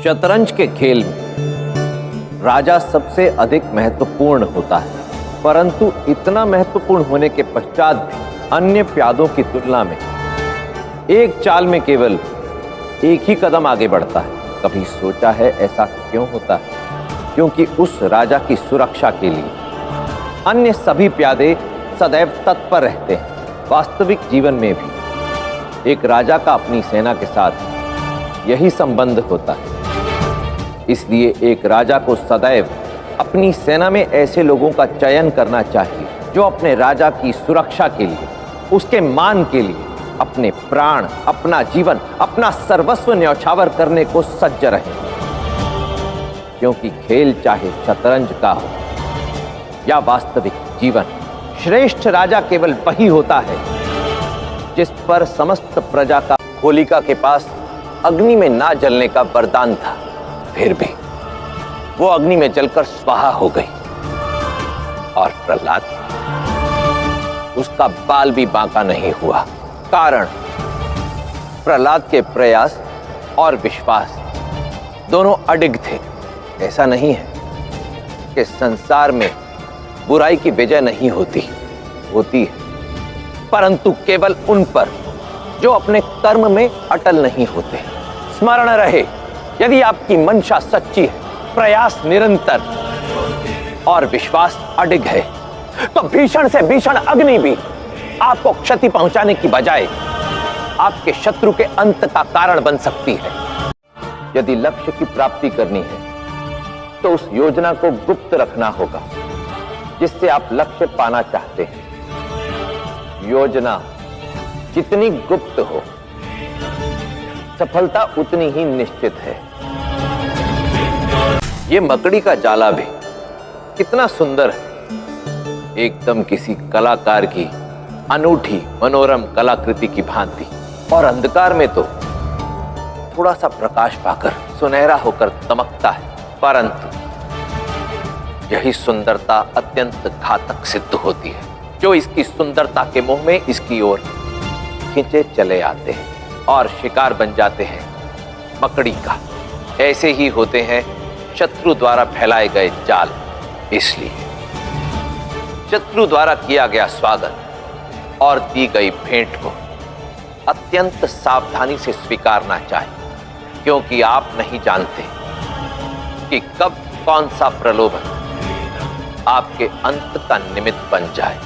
शतरंज के खेल में राजा सबसे अधिक महत्वपूर्ण होता है, परंतु इतना महत्वपूर्ण होने के पश्चात भी अन्य प्यादों की तुलना में एक चाल में केवल एक ही कदम आगे बढ़ता है। कभी सोचा है ऐसा क्यों होता है? क्योंकि उस राजा की सुरक्षा के लिए अन्य सभी प्यादे सदैव तत्पर रहते हैं। वास्तविक जीवन में भी एक राजा का अपनी सेना के साथ यही संबंध होता है। इसलिए एक राजा को सदैव अपनी सेना में ऐसे लोगों का चयन करना चाहिए जो अपने राजा की सुरक्षा के लिए, उसके मान के लिए अपने प्राण, अपना जीवन, अपना सर्वस्व न्यौछावर करने को सज्ज रहे। क्योंकि खेल चाहे शतरंज का हो या वास्तविक जीवन, श्रेष्ठ राजा केवल वही होता है जिस पर समस्त प्रजा का होलिका के पास अग्नि में ना जलने का वरदान था, फिर भी वो अग्नि में जलकर स्वाहा हो गई। और प्रहलाद, उसका बाल भी बांका नहीं हुआ। कारण प्रहलाद के प्रयास और विश्वास दोनों अडिग थे। ऐसा नहीं है कि संसार में बुराई की विजय नहीं होती है, परंतु केवल उन पर जो अपने कर्म में अटल नहीं होते। स्मरण रहे, यदि आपकी मंशा सच्ची है, प्रयास निरंतर और विश्वास अडिग है, तो भीषण से भीषण अग्नि भी आपको क्षति पहुंचाने की बजाय आपके शत्रु के अंत का कारण बन सकती है। यदि लक्ष्य की प्राप्ति करनी है तो उस योजना को गुप्त रखना होगा जिससे आप लक्ष्य पाना चाहते हैं। योजना जितनी गुप्त हो, सफलता उतनी ही निश्चित है। ये मकड़ी का जाला भी कितना सुंदर है, एकदम किसी कलाकार की अनूठी मनोरम कलाकृति की भांति। और अंधकार में तो थोड़ा सा प्रकाश पाकर सुनहरा होकर दमकता है, परंतु यही सुंदरता अत्यंत घातक सिद्ध होती है। जो इसकी सुंदरता के मोह में इसकी ओर खींचे चले आते हैं और शिकार बन जाते हैं मकड़ी का। ऐसे ही होते हैं शत्रु द्वारा फैलाए गए जाल। इसलिए शत्रु द्वारा किया गया स्वागत और दी गई भेंट को अत्यंत सावधानी से स्वीकारना चाहिए, क्योंकि आप नहीं जानते कि कब कौन सा प्रलोभन आपके अंत का निमित्त बन जाए।